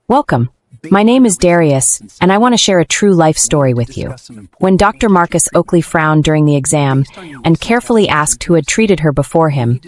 Welcome. My name is Darius, and I want to share a true life story with you. When Dr. Marcus Oakley frowned during the exam and carefully asked who had treated her before him,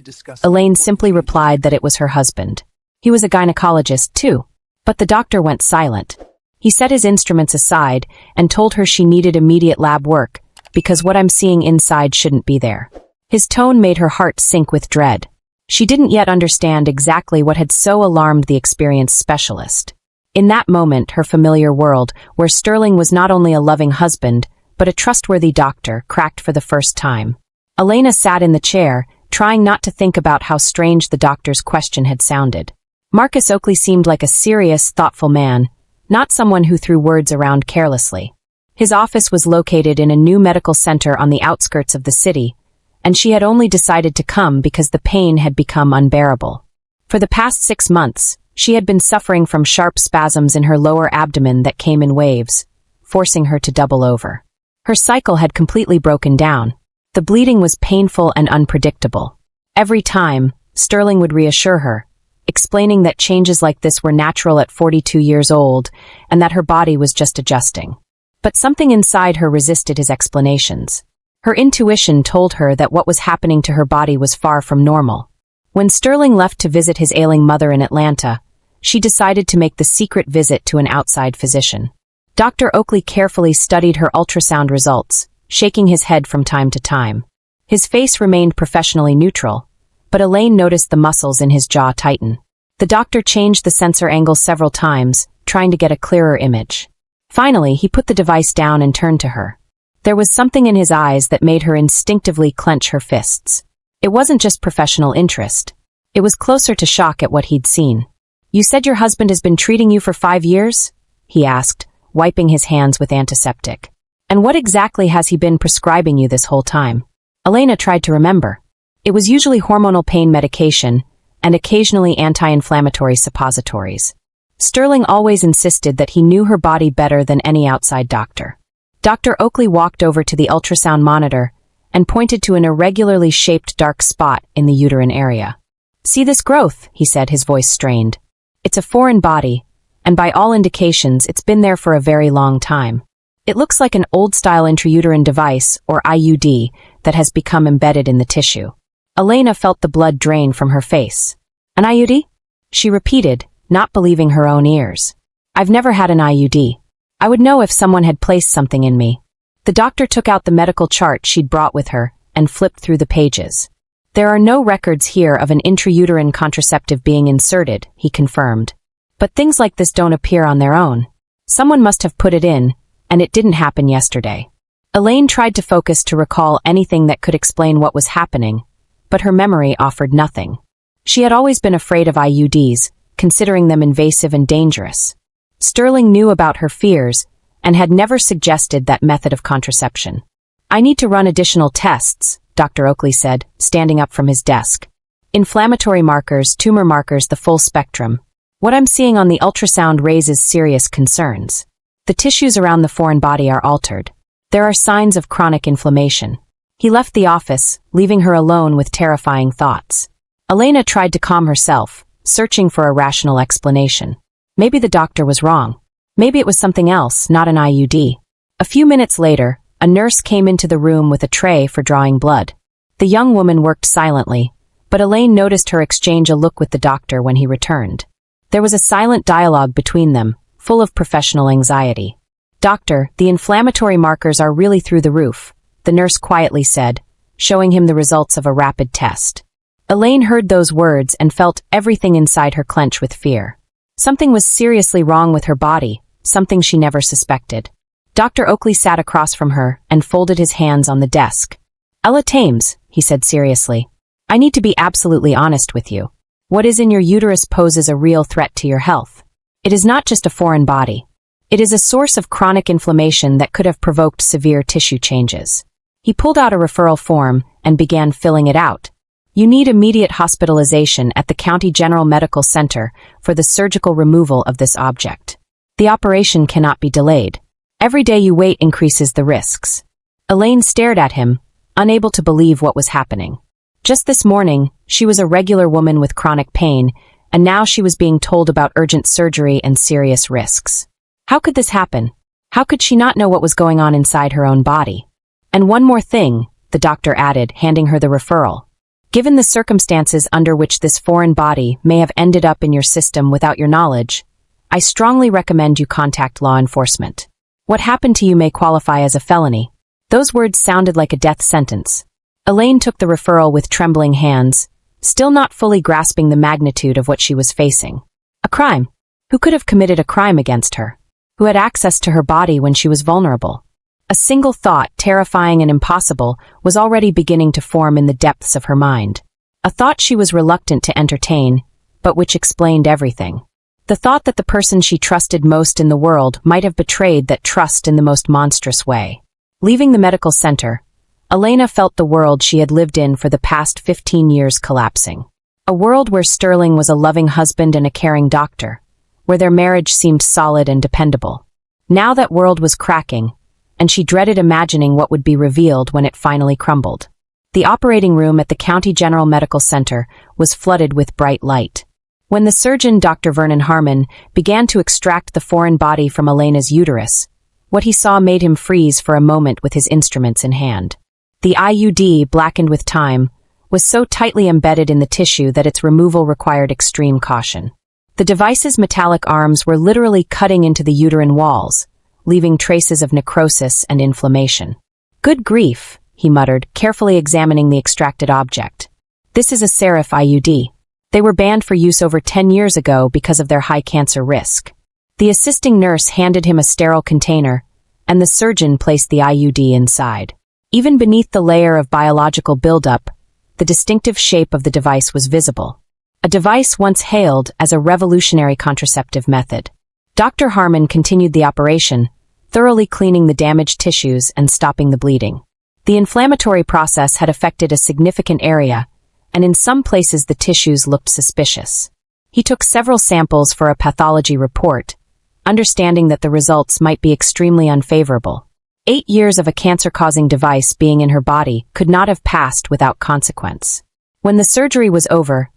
Elaine simply replied that it was her husband. He was a gynecologist, too. But the doctor went silent. He set his instruments aside and told her she needed immediate lab work, because what I'm seeing inside shouldn't be there. His tone made her heart sink with dread. She didn't yet understand exactly what had so alarmed the experienced specialist. In that moment, her familiar world, where Sterling was not only a loving husband, but a trustworthy doctor, cracked for the first time. Elena sat in the chair, trying not to think about how strange the doctor's question had sounded. Marcus Oakley seemed like a serious, thoughtful man, not someone who threw words around carelessly. His office was located in a new medical center on the outskirts of the city, and she had only decided to come because the pain had become unbearable. For the past 6 months, she had been suffering from sharp spasms in her lower abdomen that came in waves, forcing her to double over. Her cycle had completely broken down. The bleeding was painful and unpredictable. Every time, Sterling would reassure her, explaining that changes like this were natural at 42 years old and that her body was just adjusting. But something inside her resisted his explanations. Her intuition told her that what was happening to her body was far from normal. When Sterling left to visit his ailing mother in Atlanta, she decided to make the secret visit to an outside physician. Dr. Oakley carefully studied her ultrasound results, shaking his head from time to time. His face remained professionally neutral, but Elaine noticed the muscles in his jaw tighten. The doctor changed the sensor angle several times, trying to get a clearer image. Finally, he put the device down and turned to her. There was something in his eyes that made her instinctively clench her fists. It wasn't just professional interest. It was closer to shock at what he'd seen. "You said your husband has been treating you for 5 years?" he asked, wiping his hands with antiseptic. "And what exactly has he been prescribing you this whole time?" Elena tried to remember. It was usually hormonal pain medication and occasionally anti-inflammatory suppositories. Sterling always insisted that he knew her body better than any outside doctor. Dr. Oakley walked over to the ultrasound monitor and pointed to an irregularly shaped dark spot in the uterine area. "See this growth?" he said, his voice strained. "It's a foreign body, and by all indications, it's been there for a very long time. It looks like an old-style intrauterine device, or IUD, that has become embedded in the tissue." Elena felt the blood drain from her face. "An IUD?" she repeated, not believing her own ears. "I've never had an IUD. I would know if someone had placed something in me." The doctor took out the medical chart she'd brought with her and flipped through the pages. "There are no records here of an intrauterine contraceptive being inserted," he confirmed. "But things like this don't appear on their own. Someone must have put it in, and it didn't happen yesterday." Elaine tried to focus to recall anything that could explain what was happening, but her memory offered nothing. She had always been afraid of IUDs, considering them invasive and dangerous. Sterling knew about her fears and had never suggested that method of contraception. "I need to run additional tests," Dr. Oakley said, standing up from his desk. "Inflammatory markers, tumor markers, the full spectrum. What I'm seeing on the ultrasound raises serious concerns. The tissues around the foreign body are altered. There are signs of chronic inflammation." He left the office, leaving her alone with terrifying thoughts. Elena tried to calm herself, searching for a rational explanation. Maybe the doctor was wrong. Maybe it was something else, not an IUD. A few minutes later, a nurse came into the room with a tray for drawing blood. The young woman worked silently, but Elaine noticed her exchange a look with the doctor when he returned. There was a silent dialogue between them, full of professional anxiety. "Doctor, the inflammatory markers are really through the roof," the nurse quietly said, showing him the results of a rapid test. Elaine heard those words and felt everything inside her clench with fear. Something was seriously wrong with her body, something she never suspected. Dr. Oakley sat across from her and folded his hands on the desk. "Ella Thames," he said seriously, "I need to be absolutely honest with you. What is in your uterus poses a real threat to your health. It is not just a foreign body. It is a source of chronic inflammation that could have provoked severe tissue changes." He pulled out a referral form and began filling it out. "You need immediate hospitalization at the County General Medical Center for the surgical removal of this object. The operation cannot be delayed. Every day you wait increases the risks." Elaine stared at him, unable to believe what was happening. Just this morning, she was a regular woman with chronic pain, and now she was being told about urgent surgery and serious risks. How could this happen? How could she not know what was going on inside her own body? And one more thing, the doctor added, handing her the referral. Given the circumstances under which this foreign body may have ended up in your system without your knowledge, I strongly recommend you contact law enforcement. What happened to you may qualify as a felony. Those words sounded like a death sentence. Elaine took the referral with trembling hands, still not fully grasping the magnitude of what she was facing. A crime. Who could have committed a crime against her? Who had access to her body when she was vulnerable? A single thought, terrifying and impossible, was already beginning to form in the depths of her mind. A thought she was reluctant to entertain, but which explained everything. The thought that the person she trusted most in the world might have betrayed that trust in the most monstrous way. Leaving the medical center, Elena felt the world she had lived in for the past 15 years collapsing. A world where Sterling was a loving husband and a caring doctor, where their marriage seemed solid and dependable. Now that world was cracking, and she dreaded imagining what would be revealed when it finally crumbled. The operating room at the County General Medical Center was flooded with bright light. When the surgeon, Dr. Vernon Harmon, began to extract the foreign body from Elena's uterus, what he saw made him freeze for a moment with his instruments in hand. The IUD, blackened with time, was so tightly embedded in the tissue that its removal required extreme caution. The device's metallic arms were literally cutting into the uterine walls, leaving traces of necrosis and inflammation. "Good grief," he muttered, carefully examining the extracted object. "This is a Serif IUD. They were banned for use over 10 years ago because of their high cancer risk." The assisting nurse handed him a sterile container, and the surgeon placed the IUD inside. Even beneath the layer of biological buildup, the distinctive shape of the device was visible. A device once hailed as a revolutionary contraceptive method. Dr. Harmon continued the operation, thoroughly cleaning the damaged tissues and stopping the bleeding. The inflammatory process had affected a significant area, and in some places the tissues looked suspicious. He took several samples for a pathology report, understanding that the results might be extremely unfavorable. 8 years of a cancer-causing device being in her body could not have passed without consequence. When the surgery was over,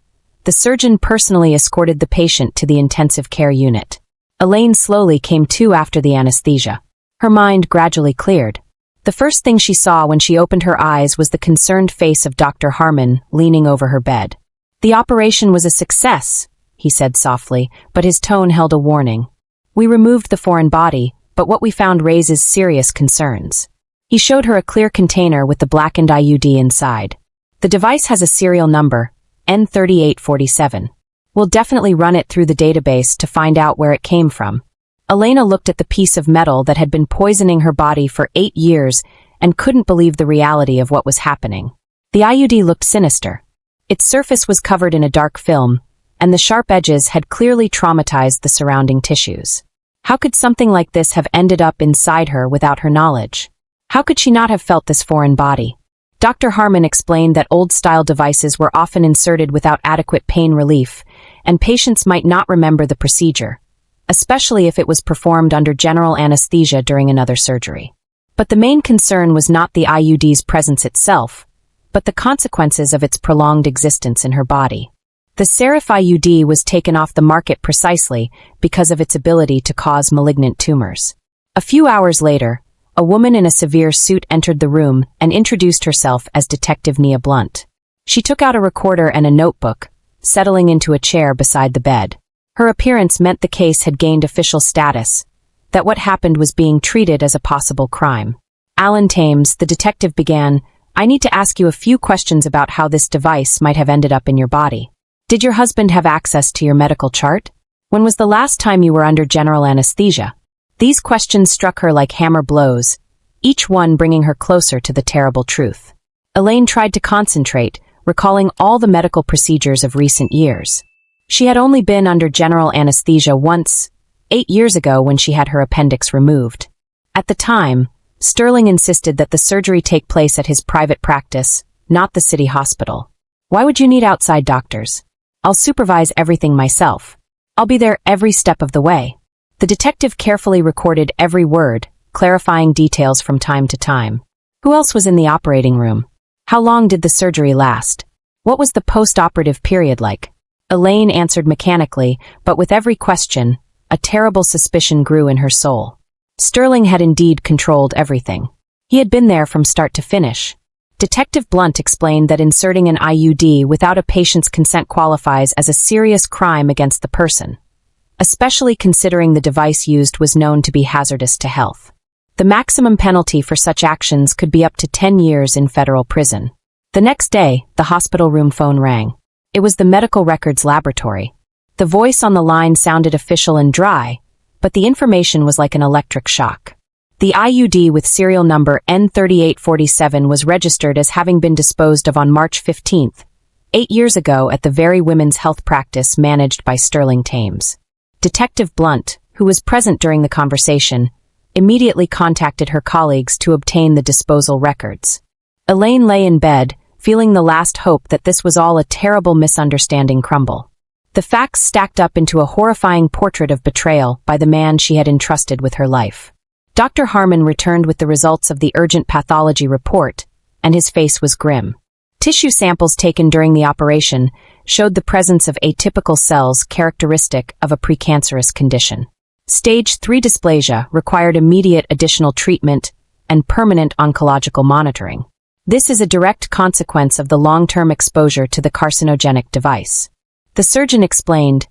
the surgeon personally escorted the patient to the intensive care unit. Elaine slowly came to after the anesthesia. Her mind gradually cleared. The first thing she saw when she opened her eyes was the concerned face of Dr. Harmon leaning over her bed. "The operation was a success," he said softly, but his tone held a warning. "We removed the foreign body, but what we found raises serious concerns." He showed her a clear container with the blackened IUD inside. "The device has a serial number, N3847. We'll definitely run it through the database to find out where it came from." Elena looked at the piece of metal that had been poisoning her body for 8 years and couldn't believe the reality of what was happening. The IUD looked sinister. Its surface was covered in a dark film, and the sharp edges had clearly traumatized the surrounding tissues. How could something like this have ended up inside her without her knowledge? How could she not have felt this foreign body? Dr. Harmon explained that old-style devices were often inserted without adequate pain relief, and patients might not remember the procedure, especially if it was performed under general anesthesia during another surgery. But the main concern was not the IUD's presence itself, but the consequences of its prolonged existence in her body. The Serif IUD was taken off the market precisely because of its ability to cause malignant tumors. A few hours later, a woman in a severe suit entered the room and introduced herself as Detective Nia Blunt. She took out a recorder and a notebook, settling into a chair beside the bed. Her appearance meant the case had gained official status, that what happened was being treated as a possible crime. "Alan Thames," the detective began, "I need to ask you a few questions about how this device might have ended up in your body. Did your husband have access to your medical chart? When was the last time you were under general anesthesia?" These questions struck her like hammer blows, each one bringing her closer to the terrible truth. Elaine tried to concentrate, recalling all the medical procedures of recent years. She had only been under general anesthesia once, 8 years ago when she had her appendix removed. At the time, Sterling insisted that the surgery take place at his private practice, not the city hospital. "Why would you need outside doctors? I'll supervise everything myself. I'll be there every step of the way." The detective carefully recorded every word, clarifying details from time to time. Who else was in the operating room? How long did the surgery last? What was the post-operative period like? Elaine answered mechanically, but with every question, a terrible suspicion grew in her soul. Sterling had indeed controlled everything. He had been there from start to finish. Detective Blunt explained that inserting an IUD without a patient's consent qualifies as a serious crime against the person, especially considering the device used was known to be hazardous to health. The maximum penalty for such actions could be up to 10 years in federal prison. The next day, the hospital room phone rang. It was the medical records laboratory. The voice on the line sounded official and dry, but the information was like an electric shock. The IUD with serial number N3847 was registered as having been disposed of on March 15th, 8 years ago at the very women's health practice managed by Sterling Thames. Detective Blunt, who was present during the conversation, immediately contacted her colleagues to obtain the disposal records. Elaine lay in bed, feeling the last hope that this was all a terrible misunderstanding crumble. The facts stacked up into a horrifying portrait of betrayal by the man she had entrusted with her life. Dr. Harmon returned with the results of the urgent pathology report, and his face was grim. Tissue samples taken during the operation showed the presence of atypical cells characteristic of a precancerous condition. Stage 3 dysplasia required immediate additional treatment and permanent oncological monitoring. This is a direct consequence of the long-term exposure to the carcinogenic device. The surgeon explained,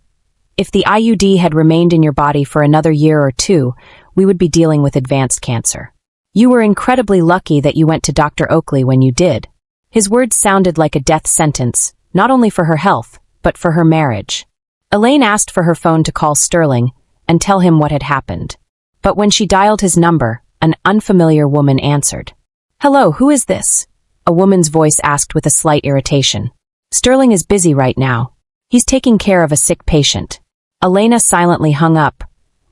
"If the IUD had remained in your body for another year or two, we would be dealing with advanced cancer. You were incredibly lucky that you went to Dr. Oakley when you did." His words sounded like a death sentence, not only for her health, but for her marriage. Elaine asked for her phone to call Sterling and tell him what had happened. But when she dialed his number, an unfamiliar woman answered. "Hello, who is this?" A woman's voice asked with a slight irritation. "Sterling is busy right now. He's taking care of a sick patient." Elena silently hung up,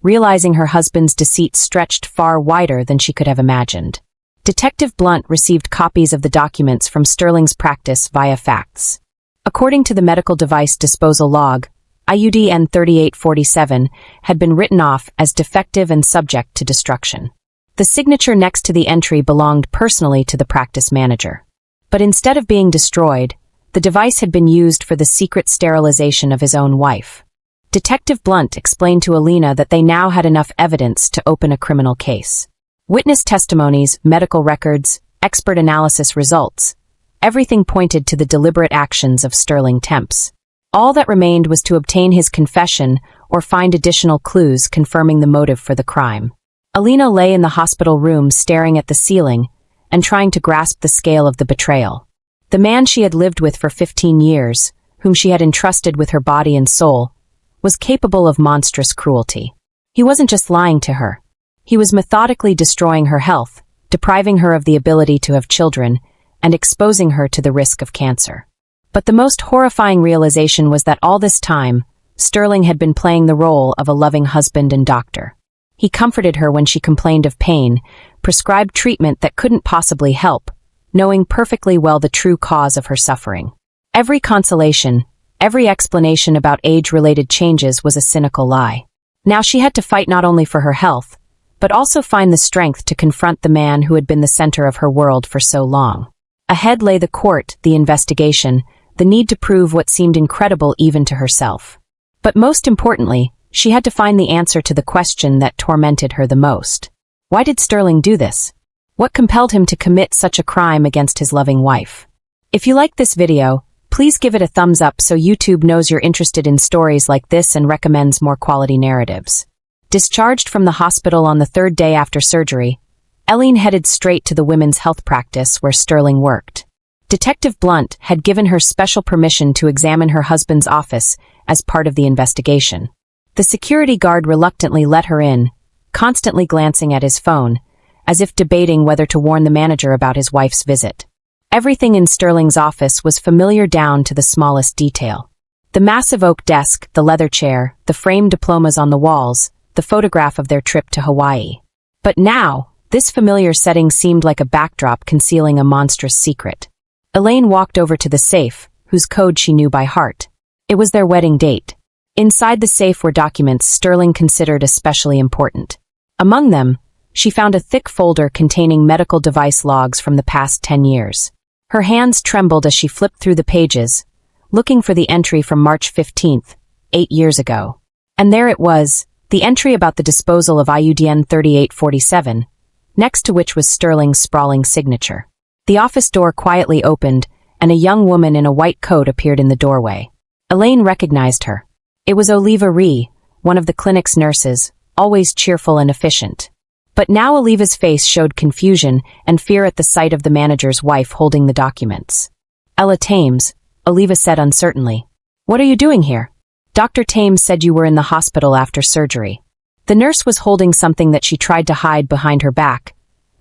realizing her husband's deceit stretched far wider than she could have imagined. Detective Blunt received copies of the documents from Sterling's practice via fax. According to the medical device disposal log, IUD N3847 had been written off as defective and subject to destruction. The signature next to the entry belonged personally to the practice manager. But instead of being destroyed, the device had been used for the secret sterilization of his own wife. Detective Blunt explained to Alina that they now had enough evidence to open a criminal case. Witness testimonies, medical records, expert analysis results, everything pointed to the deliberate actions of Sterling Temps. All that remained was to obtain his confession or find additional clues confirming the motive for the crime. Alina lay in the hospital room staring at the ceiling and trying to grasp the scale of the betrayal. The man she had lived with for 15 years, whom she had entrusted with her body and soul, was capable of monstrous cruelty. He wasn't just lying to her. He was methodically destroying her health, depriving her of the ability to have children, and exposing her to the risk of cancer. But the most horrifying realization was that all this time, Sterling had been playing the role of a loving husband and doctor. He comforted her when she complained of pain, prescribed treatment that couldn't possibly help, knowing perfectly well the true cause of her suffering. Every consolation, every explanation about age-related changes was a cynical lie. Now she had to fight not only for her health, but also find the strength to confront the man who had been the center of her world for so long. Ahead lay the court, the investigation, the need to prove what seemed incredible even to herself. But most importantly, she had to find the answer to the question that tormented her the most. Why did Sterling do this? What compelled him to commit such a crime against his loving wife? If you like this video, please give it a thumbs up so YouTube knows you're interested in stories like this and recommends more quality narratives. Discharged from the hospital on the third day after surgery, Eileen headed straight to the women's health practice where Sterling worked. Detective Blunt had given her special permission to examine her husband's office as part of the investigation. The security guard reluctantly let her in, constantly glancing at his phone, as if debating whether to warn the manager about his wife's visit. Everything in Sterling's office was familiar down to the smallest detail. The massive oak desk, the leather chair, the framed diplomas on the walls, the photograph of their trip to Hawaii. But now, this familiar setting seemed like a backdrop concealing a monstrous secret. Elaine walked over to the safe, whose code she knew by heart. It was their wedding date. Inside the safe were documents Sterling considered especially important. Among them, she found a thick folder containing medical device logs from the past 10 years. Her hands trembled as she flipped through the pages, looking for the entry from March 15th, 8 years ago. And there it was, the entry about the disposal of IUDN 3847, next to which was Sterling's sprawling signature. The office door quietly opened, and a young woman in a white coat appeared in the doorway. Elaine recognized her. It was Oliva Ree, one of the clinic's nurses, always cheerful and efficient. But now Oliva's face showed confusion and fear at the sight of the manager's wife holding the documents. Ella Thames, Oliva said uncertainly. What are you doing here? Dr. Thames said you were in the hospital after surgery. The nurse was holding something that she tried to hide behind her back,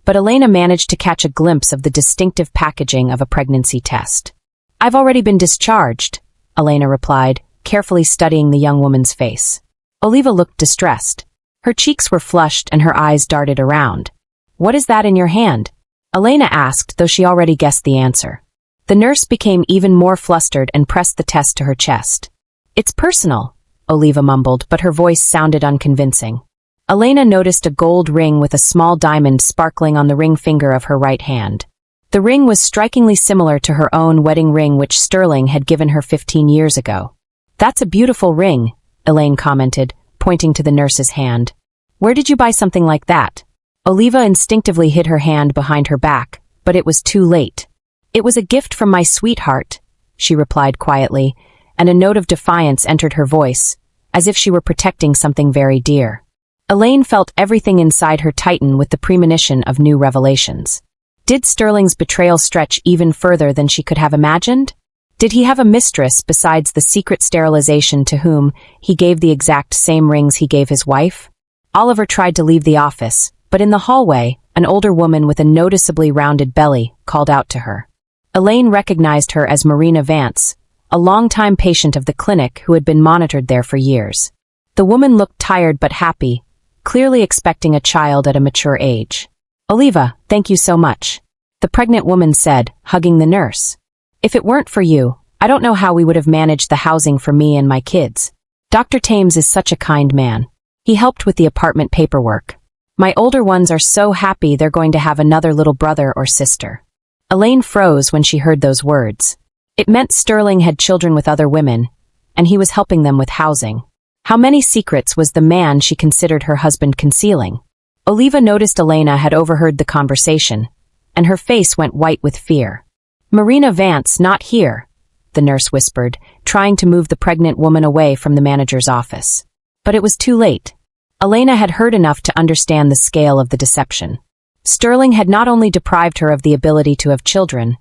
but Elena managed to catch a glimpse of the distinctive packaging of a pregnancy test. I've already been discharged, Elena replied, carefully studying the young woman's face. Oliva looked distressed. Her cheeks were flushed and her eyes darted around. What is that in your hand? Elena asked, though she already guessed the answer. The nurse became even more flustered and pressed the test to her chest. It's personal, Oliva mumbled, but her voice sounded unconvincing. Elena noticed a gold ring with a small diamond sparkling on the ring finger of her right hand. The ring was strikingly similar to her own wedding ring which Sterling had given her 15 years ago. That's a beautiful ring, Elaine commented, pointing to the nurse's hand. Where did you buy something like that? Oliva instinctively hid her hand behind her back, but it was too late. It was a gift from my sweetheart, she replied quietly, and a note of defiance entered her voice, as if she were protecting something very dear. Elaine felt everything inside her tighten with the premonition of new revelations. Did Sterling's betrayal stretch even further than she could have imagined? Did he have a mistress besides the secret sterilization to whom he gave the exact same rings he gave his wife? Oliver tried to leave the office, but in the hallway, an older woman with a noticeably rounded belly called out to her. Elaine recognized her as Marina Vance, a longtime patient of the clinic who had been monitored there for years. The woman looked tired but happy, clearly expecting a child at a mature age. Oliva, thank you so much, the pregnant woman said, hugging the nurse. If it weren't for you, I don't know how we would have managed the housing for me and my kids. Dr. Thames is such a kind man. He helped with the apartment paperwork. My older ones are so happy they're going to have another little brother or sister. Elaine froze when she heard those words. It meant Sterling had children with other women, and he was helping them with housing. How many secrets was the man she considered her husband concealing? Oliva noticed Elena had overheard the conversation, and her face went white with fear. Marina Vance, not here, the nurse whispered, trying to move the pregnant woman away from the manager's office. But it was too late. Elena had heard enough to understand the scale of the deception. Sterling had not only deprived her of the ability to have children,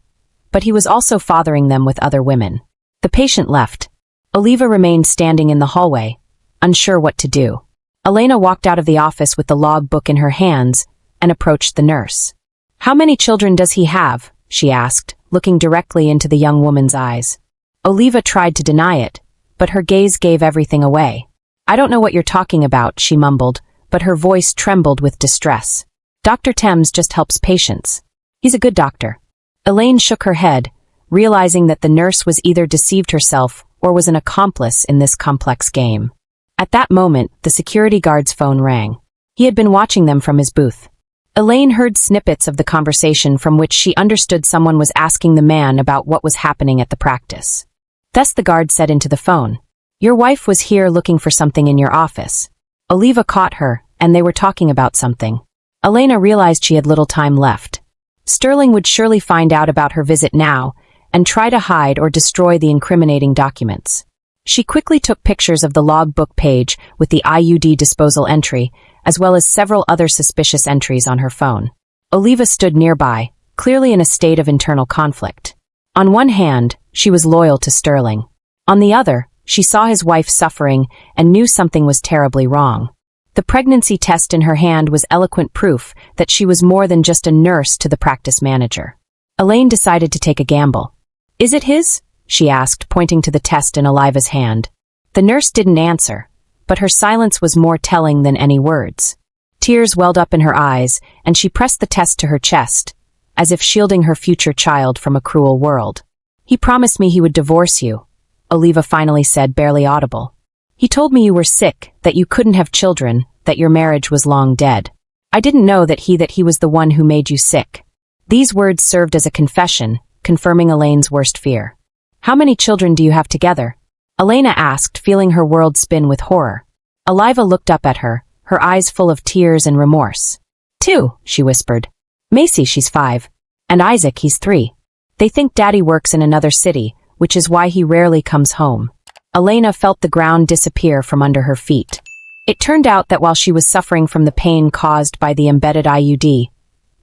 but he was also fathering them with other women. The patient left. Oliva remained standing in the hallway, unsure what to do. Elena walked out of the office with the log book in her hands and approached the nurse. How many children does he have? She asked, looking directly into the young woman's eyes. Oliva tried to deny it, but her gaze gave everything away. I don't know what you're talking about, she mumbled, but her voice trembled with distress. Dr. Thames just helps patients. He's a good doctor. Elaine shook her head, realizing that the nurse was either deceived herself or was an accomplice in this complex game. At that moment, the security guard's phone rang. He had been watching them from his booth. Elaine heard snippets of the conversation from which she understood someone was asking the man about what was happening at the practice. Thus the guard said into the phone, "Your wife was here looking for something in your office." Oliva caught her, and they were talking about something. Elena realized she had little time left. Sterling would surely find out about her visit now and try to hide or destroy the incriminating documents. She quickly took pictures of the logbook page with the IUD disposal entry, as well as several other suspicious entries on her phone. Oliva stood nearby, clearly in a state of internal conflict. On one hand, she was loyal to Sterling. On the other, she saw his wife suffering and knew something was terribly wrong. The pregnancy test in her hand was eloquent proof that she was more than just a nurse to the practice manager. Elaine decided to take a gamble. "Is it his?" she asked, pointing to the test in Oliva's hand. The nurse didn't answer, but her silence was more telling than any words. Tears welled up in her eyes, and she pressed the test to her chest, as if shielding her future child from a cruel world. "He promised me he would divorce you," Oliva finally said, barely audible. "He told me you were sick, that you couldn't have children, that your marriage was long dead. I didn't know that he was the one who made you sick." These words served as a confession, confirming Elaine's worst fear. How many children do you have together? Elena asked, feeling her world spin with horror. Oliva looked up at her, her eyes full of tears and remorse. 2, she whispered. Macy, she's 5. And Isaac, he's 3. They think Daddy works in another city, which is why he rarely comes home. Elena felt the ground disappear from under her feet. It turned out that while she was suffering from the pain caused by the embedded IUD,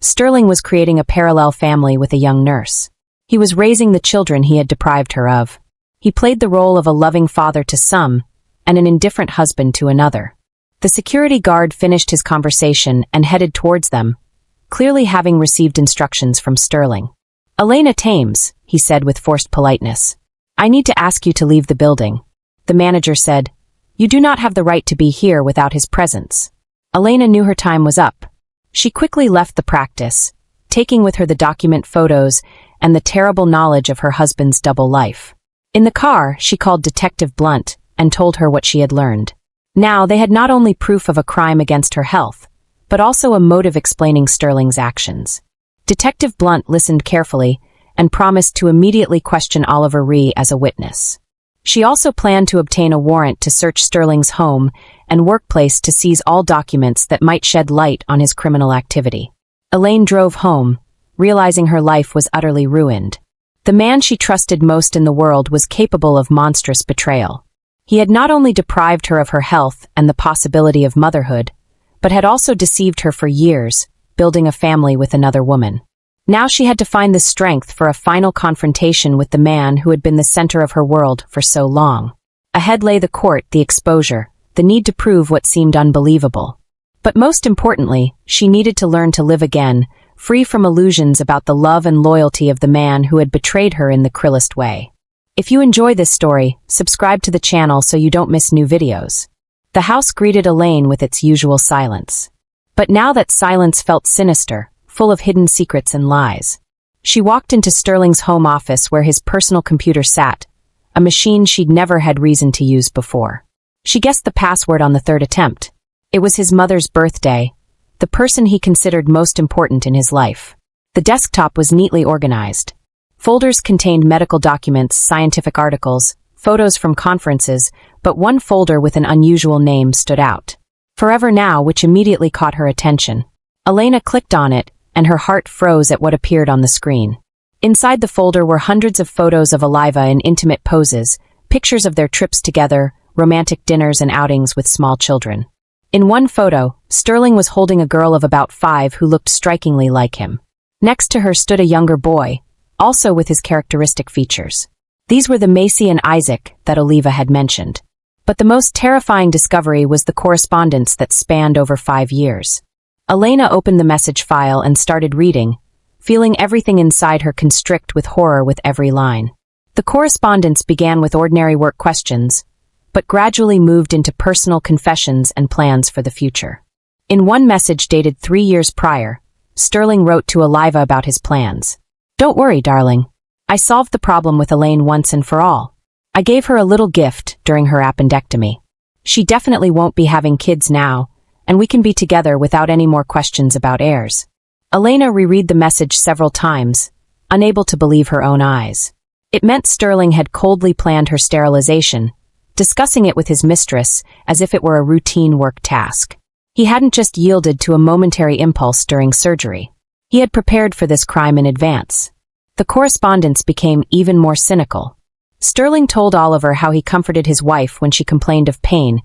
Sterling was creating a parallel family with a young nurse. He was raising the children he had deprived her of. He played the role of a loving father to some, and an indifferent husband to another. The security guard finished his conversation and headed towards them, clearly having received instructions from Sterling. Elena Thames, he said with forced politeness. I need to ask you to leave the building. The manager said, You do not have the right to be here without his presence. Elena knew her time was up. She quickly left the practice, taking with her the document photos and the terrible knowledge of her husband's double life. In the car, she called Detective Blunt and told her what she had learned. Now, they had not only proof of a crime against her health, but also a motive explaining Sterling's actions. Detective Blunt listened carefully and promised to immediately question Oliver Ree as a witness. She also planned to obtain a warrant to search Sterling's home and workplace to seize all documents that might shed light on his criminal activity. Elaine drove home, realizing her life was utterly ruined. The man she trusted most in the world was capable of monstrous betrayal. He had not only deprived her of her health and the possibility of motherhood, but had also deceived her for years, building a family with another woman. Now she had to find the strength for a final confrontation with the man who had been the center of her world for so long. Ahead lay the court, the exposure, the need to prove what seemed unbelievable. But most importantly, she needed to learn to live again, free from illusions about the love and loyalty of the man who had betrayed her in the cruelest way. If you enjoy this story, subscribe to the channel so you don't miss new videos. The house greeted Elaine with its usual silence. But now that silence felt sinister, full of hidden secrets and lies. She walked into Sterling's home office where his personal computer sat, a machine she'd never had reason to use before. She guessed the password on the 3rd attempt. It was his mother's birthday, the person he considered most important in his life. The desktop was neatly organized. Folders contained medical documents, scientific articles, photos from conferences, but one folder with an unusual name stood out. Forever Now, which immediately caught her attention. Elena clicked on it, and her heart froze at what appeared on the screen. Inside the folder were hundreds of photos of Oliva in intimate poses, pictures of their trips together, romantic dinners and outings with small children. In one photo, Sterling was holding a girl of about 5 who looked strikingly like him. Next to her stood a younger boy, also with his characteristic features. These were the Macy and Isaac that Oliva had mentioned. But the most terrifying discovery was the correspondence that spanned over 5 years. Elena opened the message file and started reading, feeling everything inside her constrict with horror with every line. The correspondence began with ordinary work questions, but gradually moved into personal confessions and plans for the future. In one message dated 3 years prior, Sterling wrote to Oliva about his plans. Don't worry, darling. I solved the problem with Elaine once and for all. I gave her a little gift during her appendectomy. She definitely won't be having kids now, and we can be together without any more questions about heirs. Elena reread the message several times, unable to believe her own eyes. It meant Sterling had coldly planned her sterilization, discussing it with his mistress as if it were a routine work task. He hadn't just yielded to a momentary impulse during surgery. He had prepared for this crime in advance. The correspondence became even more cynical. Sterling told Oliver how he comforted his wife when she complained of pain,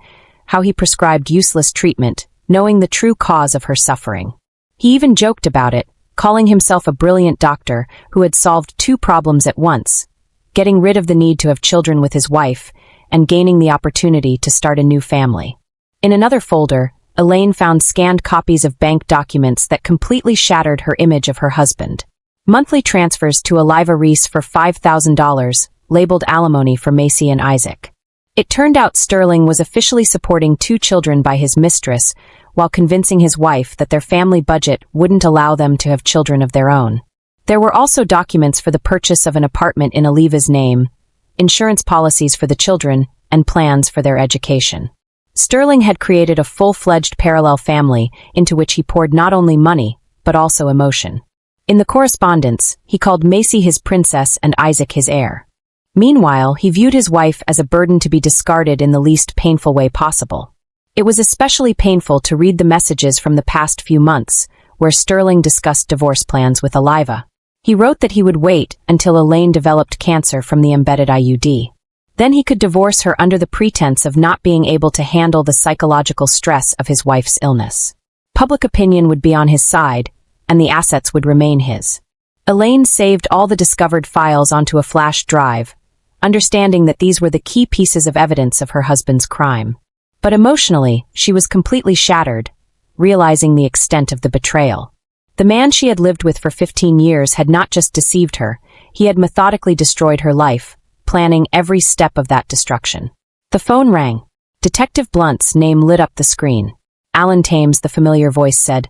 how he prescribed useless treatment, knowing the true cause of her suffering. He even joked about it, calling himself a brilliant doctor who had solved 2 problems at once, getting rid of the need to have children with his wife and gaining the opportunity to start a new family. In another folder, Elaine found scanned copies of bank documents that completely shattered her image of her husband. Monthly transfers to Oliva Reese for $5,000, labeled alimony for Macy and Isaac. It turned out Sterling was officially supporting 2 children by his mistress, while convincing his wife that their family budget wouldn't allow them to have children of their own. There were also documents for the purchase of an apartment in Oliva's name, insurance policies for the children, and plans for their education. Sterling had created a full-fledged parallel family into which he poured not only money, but also emotion. In the correspondence, he called Macy his princess and Isaac his heir. Meanwhile, he viewed his wife as a burden to be discarded in the least painful way possible. It was especially painful to read the messages from the past few months, where Sterling discussed divorce plans with Eliva. He wrote that he would wait until Elaine developed cancer from the embedded IUD. Then he could divorce her under the pretense of not being able to handle the psychological stress of his wife's illness. Public opinion would be on his side, and the assets would remain his. Elaine saved all the discovered files onto a flash drive, understanding that these were the key pieces of evidence of her husband's crime. But emotionally, she was completely shattered, realizing the extent of the betrayal. The man she had lived with for 15 years had not just deceived her, he had methodically destroyed her life, planning every step of that destruction. The phone rang. Detective Blunt's name lit up the screen. Alan Thames, the familiar voice, said,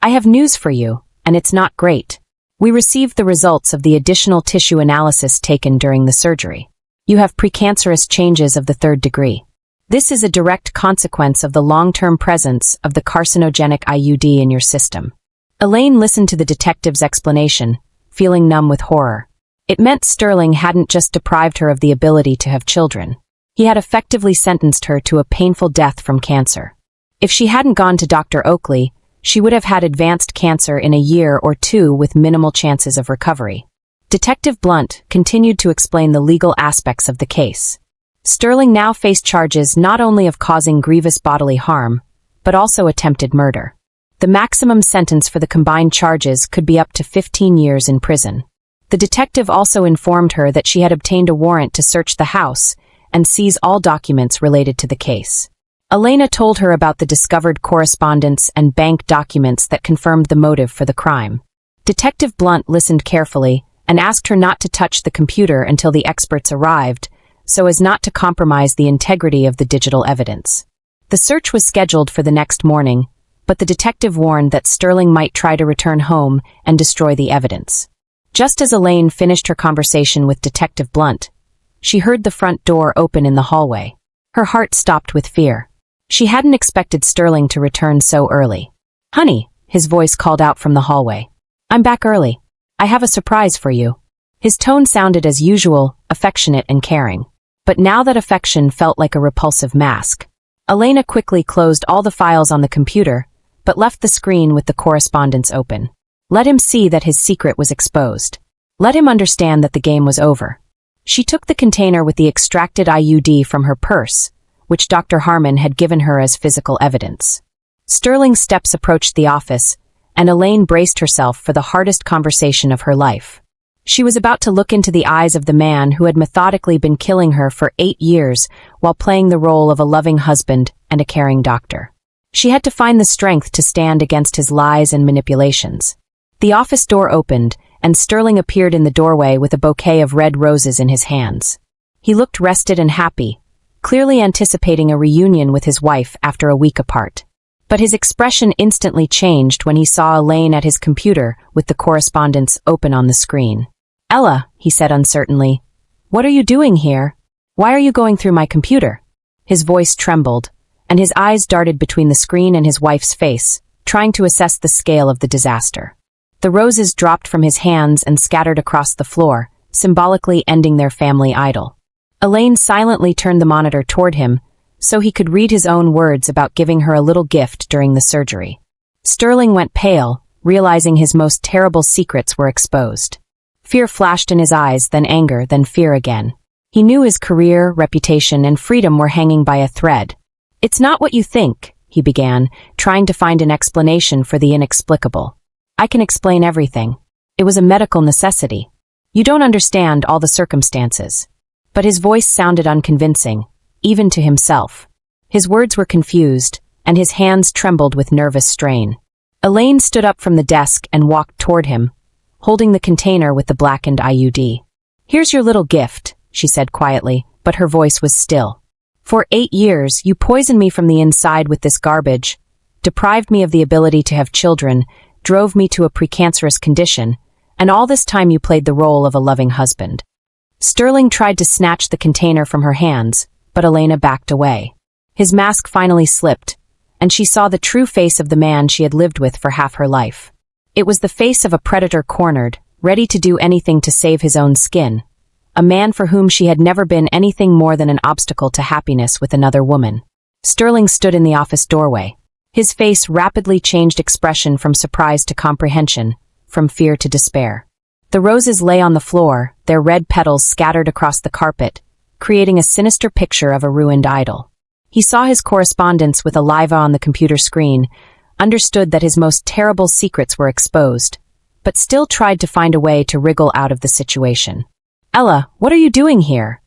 "I have news for you, and it's not great. We received the results of the additional tissue analysis taken during the surgery. You have precancerous changes of the 3rd degree. This is a direct consequence of the long-term presence of the carcinogenic IUD in your system." Elaine listened to the detective's explanation, feeling numb with horror. It meant Sterling hadn't just deprived her of the ability to have children. He had effectively sentenced her to a painful death from cancer. If she hadn't gone to Dr. Oakley, she would have had advanced cancer in a year or two with minimal chances of recovery. Detective Blunt continued to explain the legal aspects of the case. Sterling now faced charges not only of causing grievous bodily harm, but also attempted murder. The maximum sentence for the combined charges could be up to 15 years in prison. The detective also informed her that she had obtained a warrant to search the house and seize all documents related to the case. Elena told her about the discovered correspondence and bank documents that confirmed the motive for the crime. Detective Blunt listened carefully and asked her not to touch the computer until the experts arrived, so as not to compromise the integrity of the digital evidence. The search was scheduled for the next morning, but the detective warned that Sterling might try to return home and destroy the evidence. Just as Elaine finished her conversation with Detective Blunt, she heard the front door open in the hallway. Her heart stopped with fear. She hadn't expected Sterling to return so early. "Honey," his voice called out from the hallway. "I'm back early. I have a surprise for you." His tone sounded as usual, affectionate and caring. But now that affection felt like a repulsive mask. Elena quickly closed all the files on the computer, but left the screen with the correspondence open. Let him see that his secret was exposed. Let him understand that the game was over. She took the container with the extracted IUD from her purse, which Dr. Harmon had given her as physical evidence. Sterling's steps approached the office, and Elaine braced herself for the hardest conversation of her life. She was about to look into the eyes of the man who had methodically been killing her for 8 years while playing the role of a loving husband and a caring doctor. She had to find the strength to stand against his lies and manipulations. The office door opened, and Sterling appeared in the doorway with a bouquet of red roses in his hands. He looked rested and happy, clearly anticipating a reunion with his wife after a week apart. But his expression instantly changed when he saw Elaine at his computer with the correspondence open on the screen. "Ella," he said uncertainly, "what are you doing here? Why are you going through my computer?" His voice trembled, and his eyes darted between the screen and his wife's face, trying to assess the scale of the disaster. The roses dropped from his hands and scattered across the floor, symbolically ending their family idyll. Elaine silently turned the monitor toward him, so he could read his own words about giving her a little gift during the surgery. Sterling went pale, realizing his most terrible secrets were exposed. Fear flashed in his eyes, then anger, then fear again. He knew his career, reputation, and freedom were hanging by a thread. "It's not what you think," he began, trying to find an explanation for the inexplicable. "I can explain everything. It was a medical necessity. You don't understand all the circumstances." But his voice sounded unconvincing, even to himself. His words were confused, and his hands trembled with nervous strain. Elaine stood up from the desk and walked toward him, holding the container with the blackened IUD. "Here's your little gift," she said quietly, but her voice was still. "For 8 years, you poisoned me from the inside with this garbage, deprived me of the ability to have children, drove me to a precancerous condition, and all this time you played the role of a loving husband." Sterling tried to snatch the container from her hands, but Elena backed away. His mask finally slipped, and she saw the true face of the man she had lived with for half her life. It was the face of a predator cornered, ready to do anything to save his own skin, a man for whom she had never been anything more than an obstacle to happiness with another woman. Sterling stood in the office doorway. His face rapidly changed expression from surprise to comprehension, from fear to despair. The roses lay on the floor, their red petals scattered across the carpet, creating a sinister picture of a ruined idol. He saw his correspondence with Oliva on the computer screen, understood that his most terrible secrets were exposed, but still tried to find a way to wriggle out of the situation. "Ella, what are you doing here?"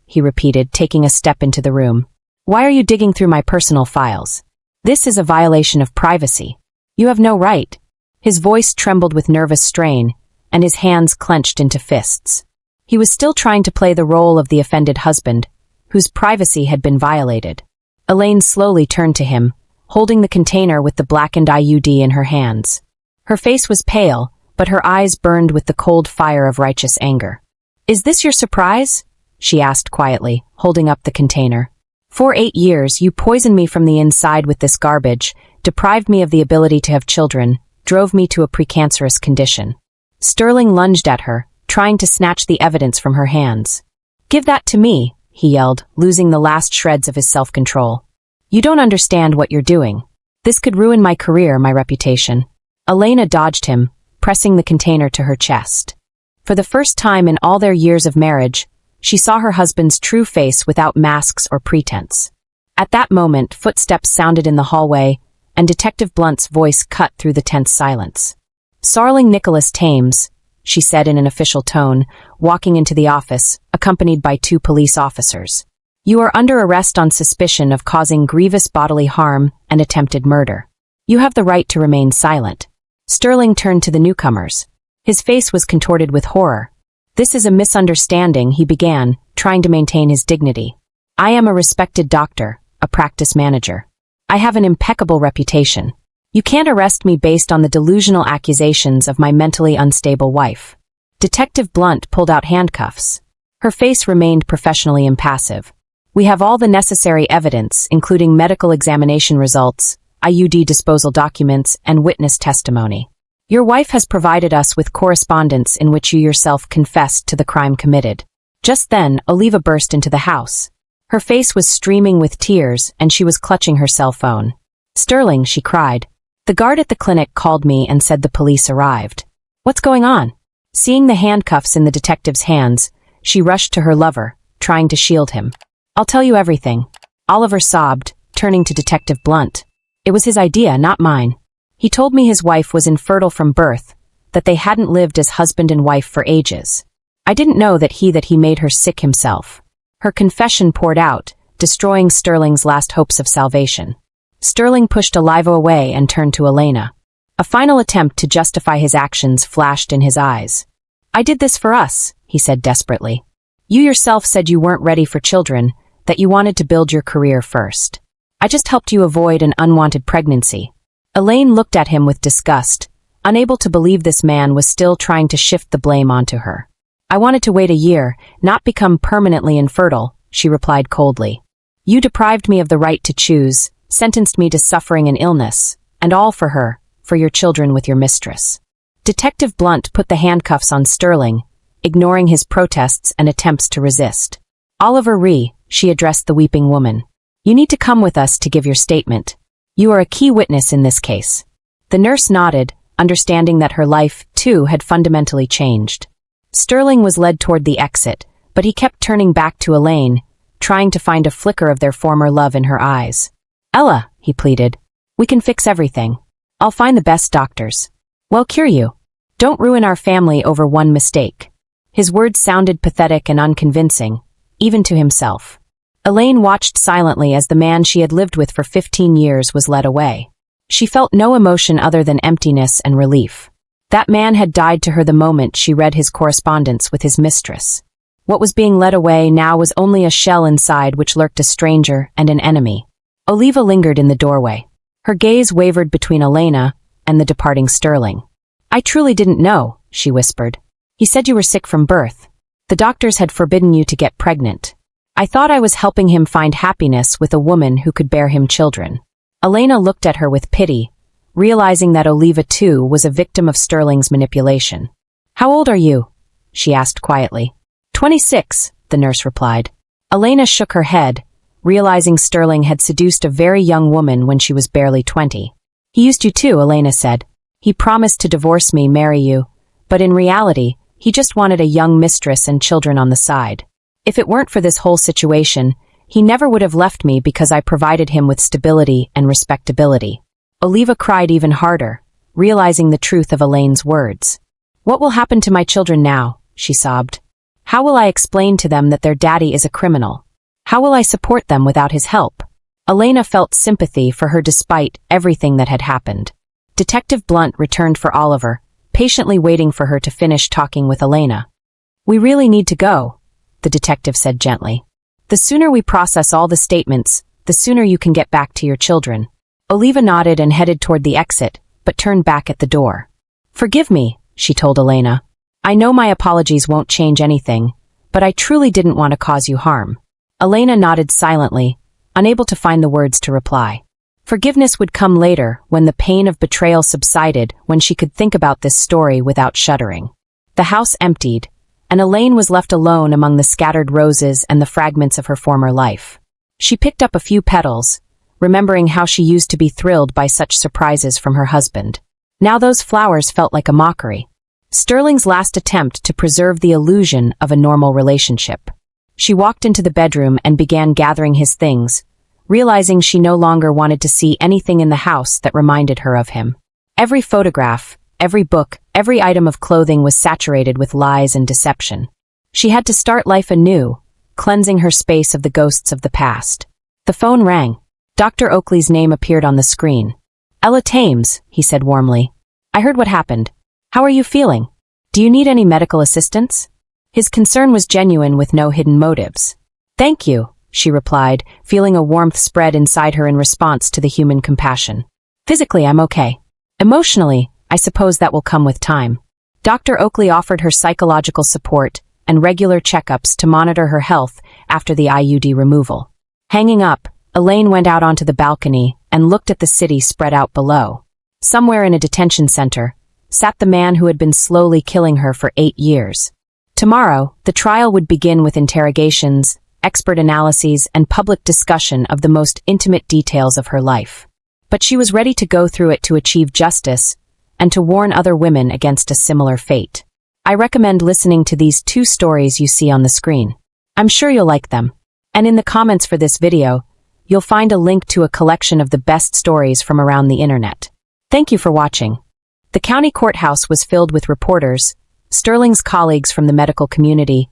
he repeated, taking a step into the room. "Why are you digging through my personal files? This is a violation of privacy. You have no right." His voice trembled with nervous strain, and his hands clenched into fists. He was still trying to play the role of the offended husband, whose privacy had been violated. Elaine slowly turned to him, holding the container with the blackened IUD in her hands. Her face was pale, but her eyes burned with the cold fire of righteous anger. "Is this your surprise?" she asked quietly, holding up the container. "For 8 years, you poisoned me from the inside with this garbage, deprived me of the ability to have children, drove me to a precancerous condition." Sterling lunged at her, trying to snatch the evidence from her hands. "Give that to me," he yelled, losing the last shreds of his self-control. "You don't understand what you're doing. This could ruin my career, my reputation." Elena dodged him, pressing the container to her chest. For the first time in all their years of marriage, she saw her husband's true face without masks or pretense. At that moment, footsteps sounded in the hallway, and Detective Blunt's voice cut through the tense silence. "Sarling Nicholas Thames," she said in an official tone, walking into the office, accompanied by 2 police officers. "You are under arrest on suspicion of causing grievous bodily harm and attempted murder. You have the right to remain silent." Sterling turned to the newcomers. His face was contorted with horror. "This is a misunderstanding," he began, trying to maintain his dignity. "I am a respected doctor, a practice manager. I have an impeccable reputation. You can't arrest me based on the delusional accusations of my mentally unstable wife." Detective Blunt pulled out handcuffs. Her face remained professionally impassive. "We have all the necessary evidence, including medical examination results, IUD disposal documents, and witness testimony. Your wife has provided us with correspondence in which you yourself confessed to the crime committed." Just then, Oliva burst into the house. Her face was streaming with tears, and she was clutching her cell phone. "Sterling," she cried. "The guard at the clinic called me and said the police arrived. What's going on?" Seeing the handcuffs in the detective's hands, she rushed to her lover, trying to shield him. "I'll tell you everything." Oliver sobbed, turning to Detective Blunt. "It was his idea, not mine. He told me his wife was infertile from birth, that they hadn't lived as husband and wife for ages. I didn't know that he made her sick himself." Her confession poured out, destroying Sterling's last hopes of salvation. Sterling pushed Oliva away and turned to Elena. A final attempt to justify his actions flashed in his eyes. "I did this for us," he said desperately. "You yourself said you weren't ready for children, that you wanted to build your career first. I just helped you avoid an unwanted pregnancy." Elaine looked at him with disgust, unable to believe this man was still trying to shift the blame onto her. "I wanted to wait a year, not become permanently infertile," she replied coldly. "You deprived me of the right to choose, sentenced me to suffering and illness, and all for her, for your children with your mistress." Detective Blunt put the handcuffs on Sterling, ignoring his protests and attempts to resist. "Oliver Ree," she addressed the weeping woman. "You need to come with us to give your statement. You are a key witness in this case." The nurse nodded, understanding that her life, too, had fundamentally changed. Sterling was led toward the exit, but he kept turning back to Elaine, trying to find a flicker of their former love in her eyes. "Ella," he pleaded, "we can fix everything. I'll find the best doctors. We'll cure you. Don't ruin our family over one mistake." His words sounded pathetic and unconvincing, even to himself. Elaine watched silently as the man she had lived with for 15 years was led away. She felt no emotion other than emptiness and relief. That man had died to her the moment she read his correspondence with his mistress. What was being led away now was only a shell inside which lurked a stranger and an enemy. Oliva lingered in the doorway. Her gaze wavered between Elena and the departing Sterling. "I truly didn't know," she whispered. "He said you were sick from birth. The doctors had forbidden you to get pregnant. I thought I was helping him find happiness with a woman who could bear him children." Elena looked at her with pity, realizing that Oliva, too, was a victim of Sterling's manipulation. "How old are you?" she asked quietly. 26, the nurse replied. Elena shook her head, realizing Sterling had seduced a very young woman when she was barely 20. He used you too, Elena said. He promised to divorce me, marry you, but in reality, he just wanted a young mistress and children on the side. If it weren't for this whole situation, he never would have left me because I provided him with stability and respectability. Oliva cried even harder, realizing the truth of Elaine's words. What will happen to my children now? She sobbed. How will I explain to them that their daddy is a criminal? How will I support them without his help? Elena felt sympathy for her despite everything that had happened. Detective Blunt returned for Oliver, patiently waiting for her to finish talking with Elena. We really need to go, the detective said gently. The sooner we process all the statements, the sooner you can get back to your children. Oliva nodded and headed toward the exit, but turned back at the door. Forgive me, she told Elena. I know my apologies won't change anything, but I truly didn't want to cause you harm. Elena nodded silently, unable to find the words to reply. Forgiveness would come later, when the pain of betrayal subsided, when she could think about this story without shuddering. The house emptied, and Elaine was left alone among the scattered roses and the fragments of her former life. She picked up a few petals, remembering how she used to be thrilled by such surprises from her husband. Now those flowers felt like a mockery. Sterling's last attempt to preserve the illusion of a normal relationship. She walked into the bedroom and began gathering his things, realizing she no longer wanted to see anything in the house that reminded her of him. Every photograph, every book, every item of clothing was saturated with lies and deception. She had to start life anew, cleansing her space of the ghosts of the past. The phone rang. Dr. Oakley's name appeared on the screen. Ella Thames, he said warmly. I heard what happened. How are you feeling? Do you need any medical assistance? His concern was genuine with no hidden motives. Thank you, she replied, feeling a warmth spread inside her in response to the human compassion. Physically, I'm okay. Emotionally, I suppose that will come with time. Dr. Oakley offered her psychological support and regular checkups to monitor her health after the IUD removal. Hanging up, Elaine went out onto the balcony and looked at the city spread out below. Somewhere in a detention center sat the man who had been slowly killing her for 8 years. Tomorrow, the trial would begin with interrogations, expert analyses, and public discussion of the most intimate details of her life. But she was ready to go through it to achieve justice and to warn other women against a similar fate. I recommend listening to these 2 stories you see on the screen. I'm sure you'll like them. And in the comments for this video, you'll find a link to a collection of the best stories from around the internet. Thank you for watching. The county courthouse was filled with reporters, Sterling's colleagues from the medical community,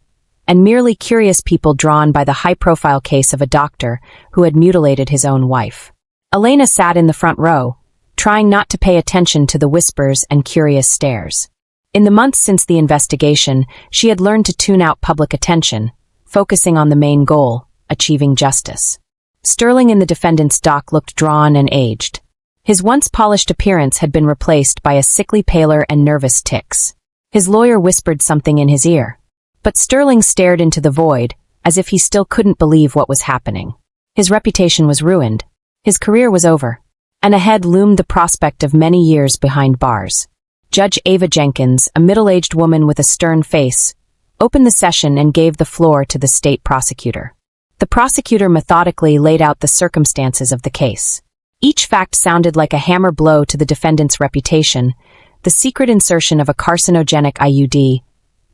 and merely curious people drawn by the high-profile case of a doctor who had mutilated his own wife. Elena sat in the front row, trying not to pay attention to the whispers and curious stares. In the months since the investigation, she had learned to tune out public attention, focusing on the main goal, achieving justice. Sterling in the defendant's dock looked drawn and aged. His once polished appearance had been replaced by a sickly pallor and nervous tics. His lawyer whispered something in his ear. But Sterling stared into the void, as if he still couldn't believe what was happening. His reputation was ruined. His career was over. And ahead loomed the prospect of many years behind bars. Judge Ava Jenkins, a middle-aged woman with a stern face, opened the session and gave the floor to the state prosecutor. The prosecutor methodically laid out the circumstances of the case. Each fact sounded like a hammer blow to the defendant's reputation: the secret insertion of a carcinogenic IUD,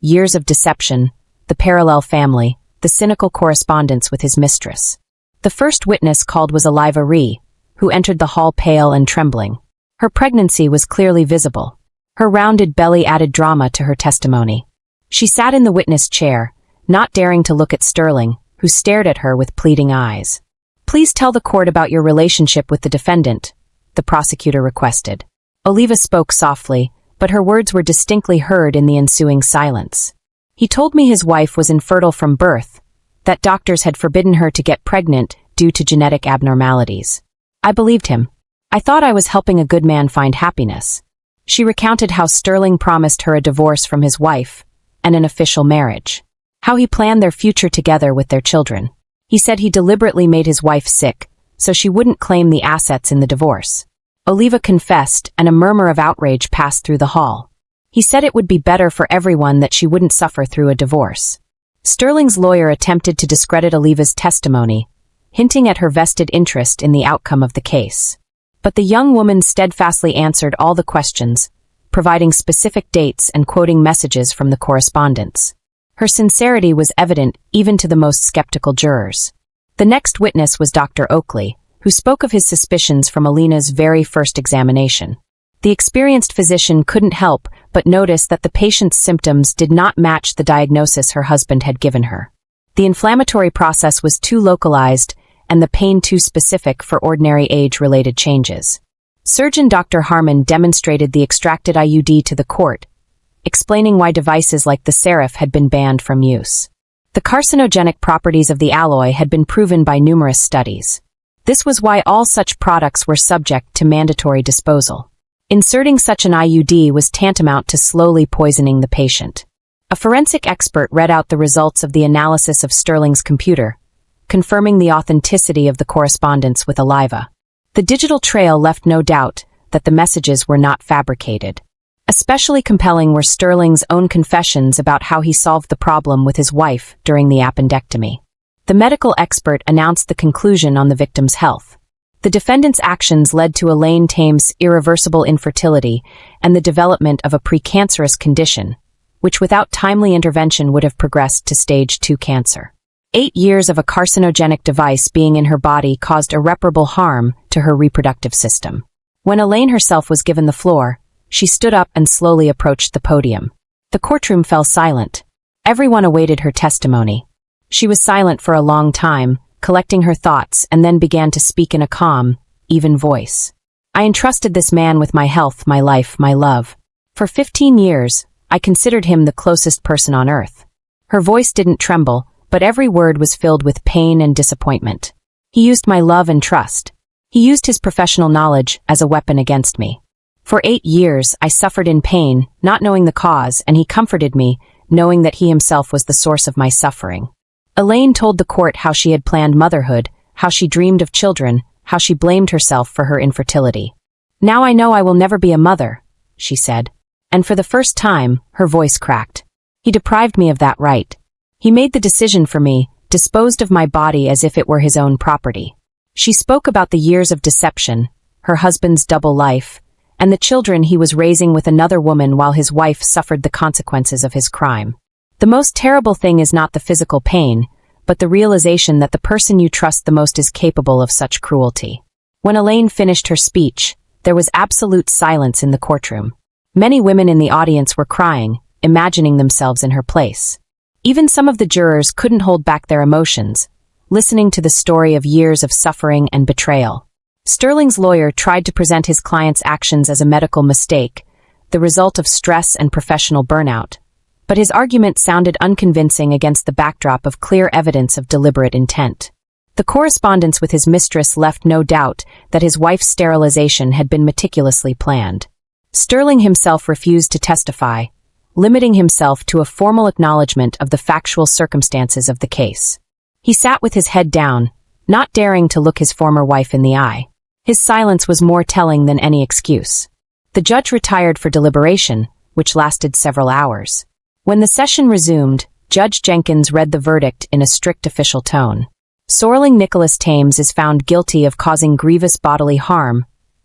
years of deception, the parallel family, the cynical correspondence with his mistress. The first witness called was Oliva Ree, who entered the hall pale and trembling. Her pregnancy was clearly visible. Her rounded belly added drama to her testimony. She sat in the witness chair, not daring to look at Sterling, who stared at her with pleading eyes. Please tell the court about your relationship with the defendant, the prosecutor requested. Oliva spoke softly, but her words were distinctly heard in the ensuing silence. He told me his wife was infertile from birth, that doctors had forbidden her to get pregnant due to genetic abnormalities. I believed him. I thought I was helping a good man find happiness. She recounted how Sterling promised her a divorce from his wife and an official marriage. How he planned their future together with their children. He said he deliberately made his wife sick, so she wouldn't claim the assets in the divorce. Oliva confessed, and a murmur of outrage passed through the hall. He said it would be better for everyone that she wouldn't suffer through a divorce. Sterling's lawyer attempted to discredit Oliva's testimony, hinting at her vested interest in the outcome of the case. But the young woman steadfastly answered all the questions, providing specific dates and quoting messages from the correspondence. Her sincerity was evident even to the most skeptical jurors. The next witness was Dr. Oakley, who spoke of his suspicions from Alina's very first examination. The experienced physician couldn't help but notice that the patient's symptoms did not match the diagnosis her husband had given her. The inflammatory process was too localized and the pain too specific for ordinary age-related changes. Surgeon Dr. Harmon demonstrated the extracted IUD to the court, explaining why devices like the Serif had been banned from use. The carcinogenic properties of the alloy had been proven by numerous studies. This was why all such products were subject to mandatory disposal. Inserting such an IUD was tantamount to slowly poisoning the patient. A forensic expert read out the results of the analysis of Sterling's computer, confirming the authenticity of the correspondence with Oliva. The digital trail left no doubt that the messages were not fabricated. Especially compelling were Sterling's own confessions about how he solved the problem with his wife during the appendectomy. The medical expert announced the conclusion on the victim's health. The defendant's actions led to Elaine Thames' irreversible infertility and the development of a precancerous condition, which without timely intervention would have progressed to stage 2 cancer. 8 years of a carcinogenic device being in her body caused irreparable harm to her reproductive system. When Elaine herself was given the floor, she stood up and slowly approached the podium. The courtroom fell silent. Everyone awaited her testimony. She was silent for a long time, collecting her thoughts, and then began to speak in a calm, even voice. I entrusted this man with my health, my life, my love. For 15 years, I considered him the closest person on earth. Her voice didn't tremble, but every word was filled with pain and disappointment. He used my love and trust. He used his professional knowledge as a weapon against me. For 8 years, I suffered in pain, not knowing the cause, and he comforted me, knowing that he himself was the source of my suffering. Elaine told the court how she had planned motherhood, how she dreamed of children, how she blamed herself for her infertility. Now I know I will never be a mother, she said. And for the first time, her voice cracked. He deprived me of that right. He made the decision for me, disposed of my body as if it were his own property. She spoke about the years of deception, her husband's double life, and the children he was raising with another woman while his wife suffered the consequences of his crime. The most terrible thing is not the physical pain, but the realization that the person you trust the most is capable of such cruelty. When Elaine finished her speech, there was absolute silence in the courtroom. Many women in the audience were crying, imagining themselves in her place. Even some of the jurors couldn't hold back their emotions, listening to the story of years of suffering and betrayal. Sterling's lawyer tried to present his client's actions as a medical mistake, the result of stress and professional burnout. But his argument sounded unconvincing against the backdrop of clear evidence of deliberate intent. The correspondence with his mistress left no doubt that his wife's sterilization had been meticulously planned. Sterling himself refused to testify, limiting himself to a formal acknowledgement of the factual circumstances of the case. He sat with his head down, not daring to look his former wife in the eye. His silence was more telling than any excuse. The judge retired for deliberation, which lasted several hours. When the session resumed, Judge Jenkins read the verdict in a strict official tone. Sorling Nicholas Thames is found guilty of causing grievous bodily harm,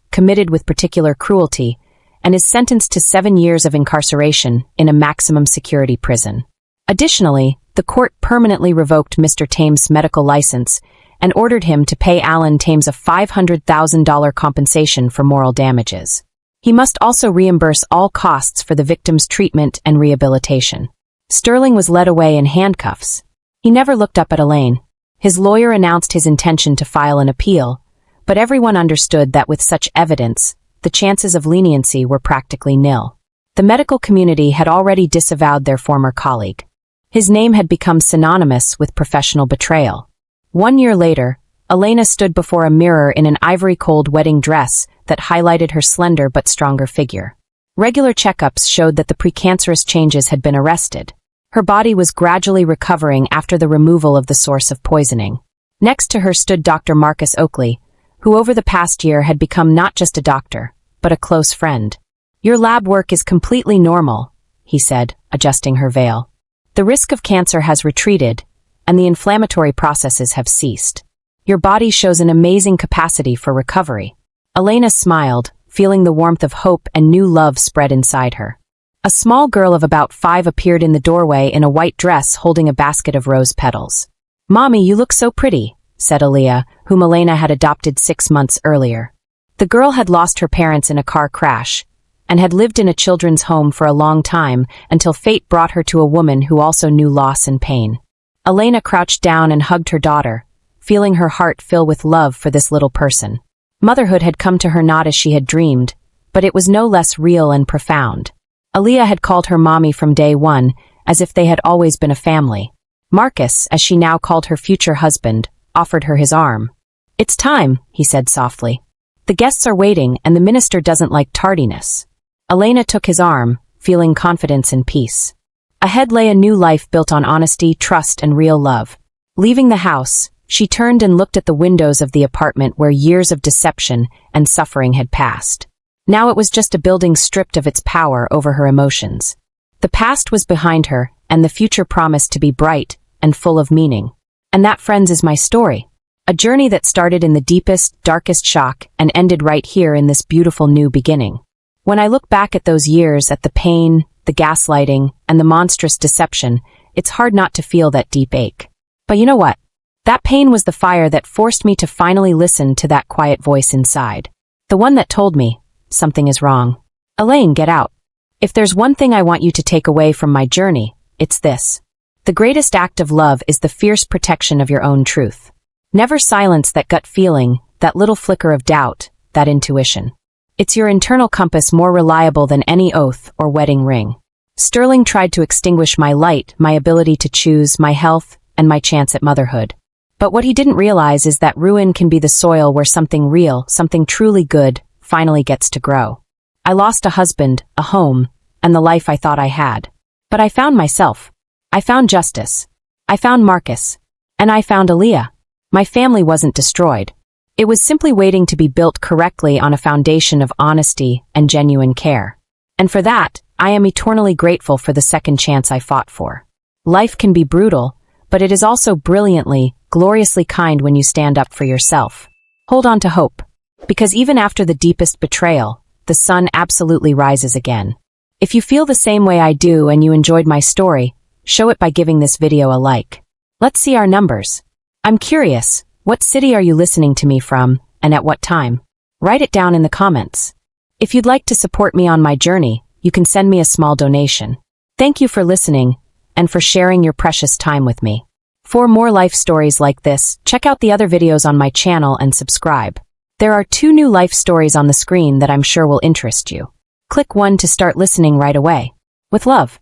committed with particular cruelty, and is sentenced to 7 years of incarceration in a maximum security prison. Additionally, the court permanently revoked Mr. Thames' medical license and ordered him to pay Alan Thames a $500,000 compensation for moral damages. He must also reimburse all costs for the victim's treatment and rehabilitation. Sterling was led away in handcuffs. He never looked up at Elaine. His lawyer announced his intention to file an appeal, but everyone understood that with such evidence, the chances of leniency were practically nil. The medical community had already disavowed their former colleague. His name had become synonymous with professional betrayal. 1 year later, Elena stood before a mirror in an ivory-cold wedding dress that highlighted her slender but stronger figure. Regular checkups showed that the precancerous changes had been arrested. Her body was gradually recovering after the removal of the source of poisoning. Next to her stood Dr. Marcus Oakley, who over the past year had become not just a doctor, but a close friend. "Your lab work is completely normal," he said, adjusting her veil. The risk of cancer has retreated, and the inflammatory processes have ceased. Your body shows an amazing capacity for recovery. Elena smiled, feeling the warmth of hope and new love spread inside her. A small girl of about 5 appeared in the doorway in a white dress holding a basket of rose petals. "Mommy, you look so pretty," said Aaliyah, whom Elena had adopted 6 months earlier. The girl had lost her parents in a car crash, and had lived in a children's home for a long time until fate brought her to a woman who also knew loss and pain. Elena crouched down and hugged her daughter, feeling her heart fill with love for this little person. Motherhood had come to her not as she had dreamed, but it was no less real and profound. Aaliyah had called her mommy from day one, as if they had always been a family. Marcus, as she now called her future husband, offered her his arm. "It's time," he said softly. "The guests are waiting, and the minister doesn't like tardiness." Elena took his arm, feeling confidence and peace. Ahead lay a new life built on honesty, trust, and real love. Leaving the house, she turned and looked at the windows of the apartment where years of deception and suffering had passed. Now it was just a building stripped of its power over her emotions. The past was behind her, and the future promised to be bright and full of meaning. And that, friends, is my story. A journey that started in the deepest, darkest shock and ended right here in this beautiful new beginning. When I look back at those years, at the pain, the gaslighting, and the monstrous deception, it's hard not to feel that deep ache. But you know what? That pain was the fire that forced me to finally listen to that quiet voice inside. The one that told me, something is wrong. Elaine, get out. If there's one thing I want you to take away from my journey, it's this. The greatest act of love is the fierce protection of your own truth. Never silence that gut feeling, that little flicker of doubt, that intuition. It's your internal compass more reliable than any oath or wedding ring. Sterling tried to extinguish my light, my ability to choose, my health, and my chance at motherhood. But what he didn't realize is that ruin can be the soil where something real, something truly good, finally gets to grow. I lost a husband, a home, and the life I thought I had. But I found myself. I found justice. I found Marcus. And I found Aaliyah. My family wasn't destroyed. It was simply waiting to be built correctly on a foundation of honesty and genuine care. And for that, I am eternally grateful for the second chance I fought for. Life can be brutal, but it is also brilliantly, gloriously kind when you stand up for yourself. Hold on to hope. Because even after the deepest betrayal, the sun absolutely rises again. If you feel the same way I do and you enjoyed my story, show it by giving this video a like. Let's see our numbers. I'm curious, what city are you listening to me from, and at what time? Write it down in the comments. If you'd like to support me on my journey, you can send me a small donation. Thank you for listening, and for sharing your precious time with me. For more life stories like this, check out the other videos on my channel and subscribe. There are 2 new life stories on the screen that I'm sure will interest you. Click one to start listening right away. With love.